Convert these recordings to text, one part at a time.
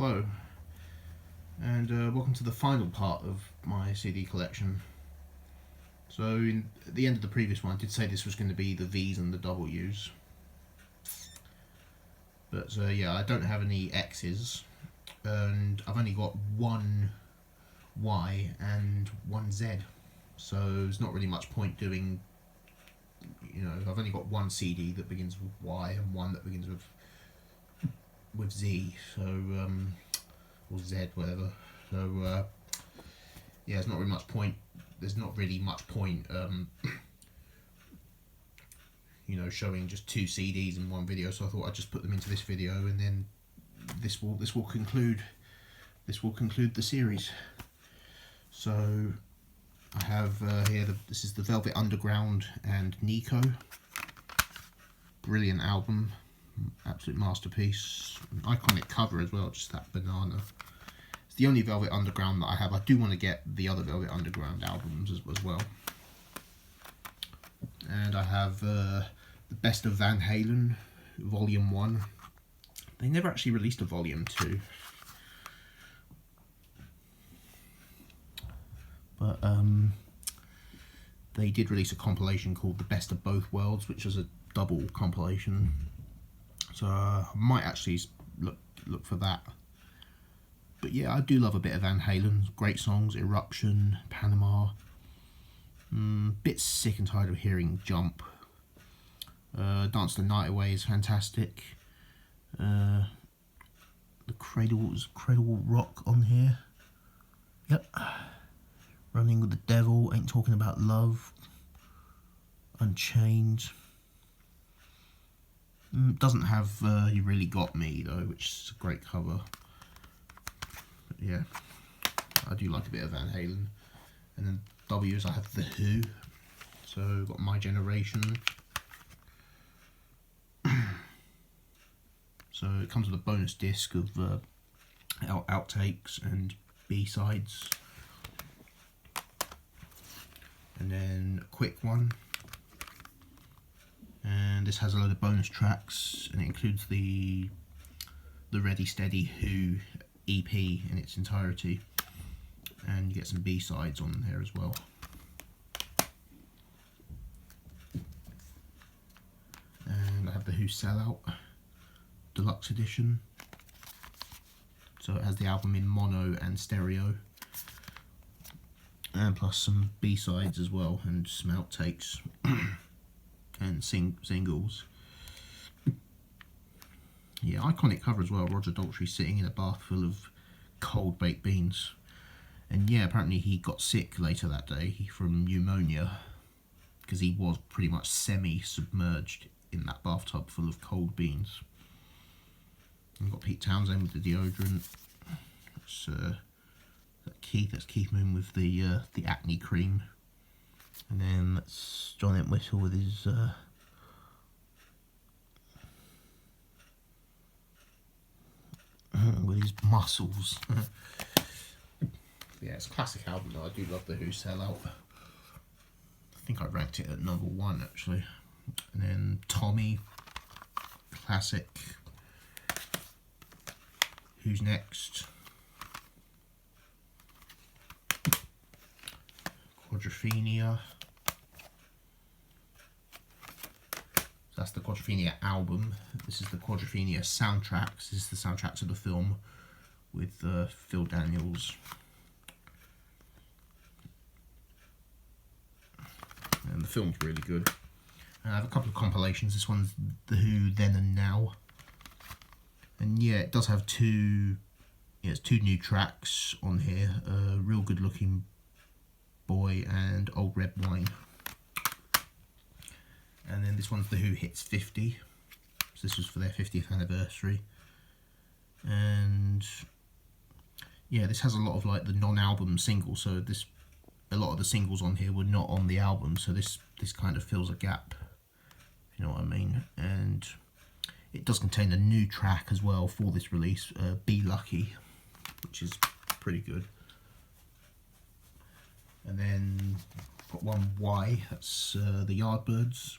Hello, and welcome to the final part of my CD collection. So, at the end of the previous one, I did say this was going to be the V's and the W's. But yeah, I don't have any X's, and I've only got one Y and one Z. So there's not really much point doing, I've only got one CD that begins with Y and one that begins with Z. So, or Z, whatever. So yeah, there's not really much point. There's not really much point, showing just two CDs in one video. So I thought I'd just put them into this video, and then this will conclude the series. So I have here this is the Velvet Underground and Nico. Brilliant album, absolute masterpiece, iconic cover as well, just that banana. It's the only Velvet Underground that I have. I do want to get the other Velvet Underground albums as well. And I have the Best of Van Halen, Volume 1. They never actually released a Volume 2. But they did release a compilation called The Best of Both Worlds, which was a double compilation. So I might actually look for that. But yeah, I do love a bit of Van Halen. Great songs, Eruption, Panama. Bit sick and tired of hearing Jump. Dance the Night Away is fantastic. The Cradle Rock on here. Yep. Running with the Devil, Ain't Talking About Love. Unchained. Doesn't have You Really Got Me though, which is a great cover. But yeah, I do like a bit of Van Halen. And then W's, I have The Who. So got My Generation. So it comes with a bonus disc of outtakes and B-sides. And then a quick one. And this has a load of bonus tracks, and it includes the Ready Steady Who EP in its entirety. And you get some B-sides on here as well. And I have the Who Sellout Deluxe Edition. So it has the album in mono and stereo. And plus some B-sides as well, and some outtakes and singles. Yeah, iconic cover as well. Roger Daltrey sitting in a bath full of cold baked beans. And yeah, apparently he got sick later that day from pneumonia, because he was pretty much semi-submerged in that bathtub full of cold beans. And we've got Pete Townsend with the deodorant. That's Keith Moon with the acne cream. And then that's John Entwistle with his muscles. Yeah, it's a classic album though. I do love the Who Sellout. I think I ranked it at number 1 actually. And then Tommy, classic. Who's Next? Quadrophenia. That's the Quadrophenia album. This is the Quadrophenia soundtracks. This is the soundtrack to the film with Phil Daniels. And the film's really good. I have a couple of compilations. This one's The Who Then and Now. And yeah, it does have it's two new tracks on here. Real Good Looking Boy and Old Red Wine. And then this one's The Who Hits 50. So this was for their 50th anniversary. And yeah, this has a lot of like the non-album singles. So a lot of the singles on here were not on the album. So this kind of fills a gap, if you know what I mean. And it does contain a new track as well for this release, Be Lucky, which is pretty good. And then got one Y, that's the Yardbirds,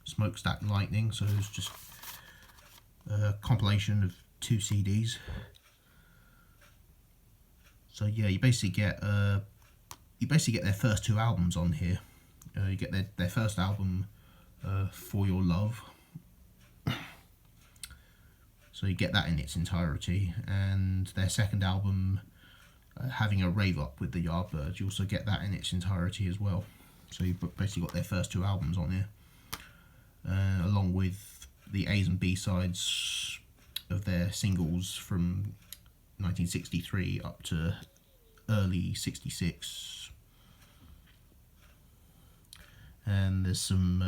Smokestack and Lightning. So it's just a compilation of 2 CDs. So yeah, you basically get their first two albums on here. You get their first album, For Your Love. So you get that in its entirety, and their second album, Having a Rave Up with the Yardbirds, you also get that in its entirety as well. So you've basically got their first two albums on here, along with the A's and B sides of their singles from 1963 up to early 66. And there's some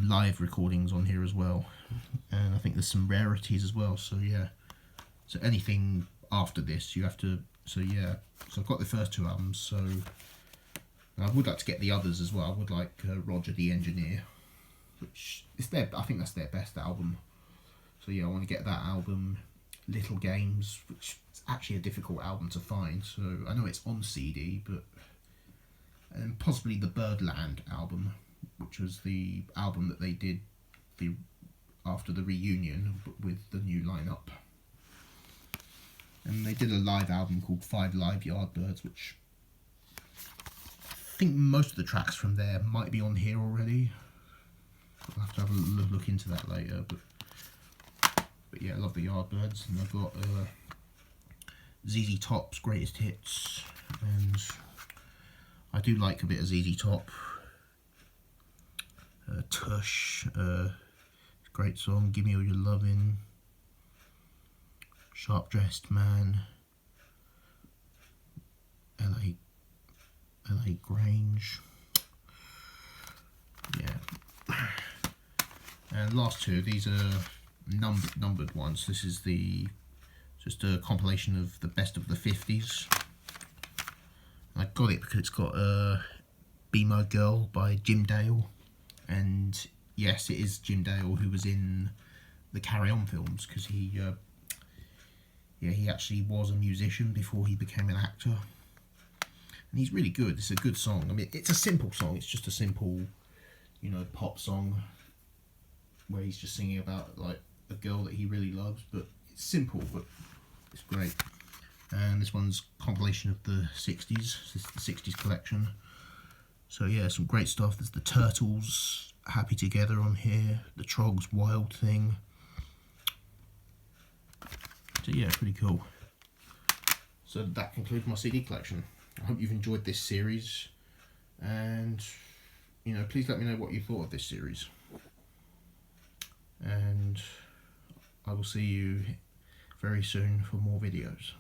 live recordings on here as well, and I think there's some rarities as well. So yeah, so anything after this you have to, so yeah, so I've got the first two albums, so I would like to get the others as well. I would like Roger the Engineer, which is I think that's their best album. So yeah, I want to get that album. Little Games, which is actually a difficult album to find, so I know it's on CD, but and possibly the Birdland album, which was the album that they did after the reunion, but with the new lineup. And they did a live album called 5 Live Yardbirds, which I think most of the tracks from there might be on here already. I'll have to have a look into that later. But yeah, I love the Yardbirds, and I've got ZZ Top's Greatest Hits, and I do like a bit of ZZ Top. Tush, great song, Give Me All Your Lovin', Sharp Dressed Man, LA Grange, yeah. And last two, these are numbered ones. This is just a compilation of the best of the 50s. I got it because it's got Be My Girl by Jim Dale, and yes, it is Jim Dale who was in the Carry On films, because he actually was a musician before he became an actor, and he's really good. It's a good song. I mean, it's a simple song. It's just a simple, pop song where he's just singing about like a girl that he really loves, but it's simple, but it's great. And this one's compilation of the 60s. This is the 60s collection. So yeah, some great stuff. There's the Turtles, Happy Together on here. The Trogs, Wild Thing. So yeah, pretty cool. So that concludes my CD collection. I hope you've enjoyed this series, and please let me know what you thought of this series. And I will see you very soon for more videos.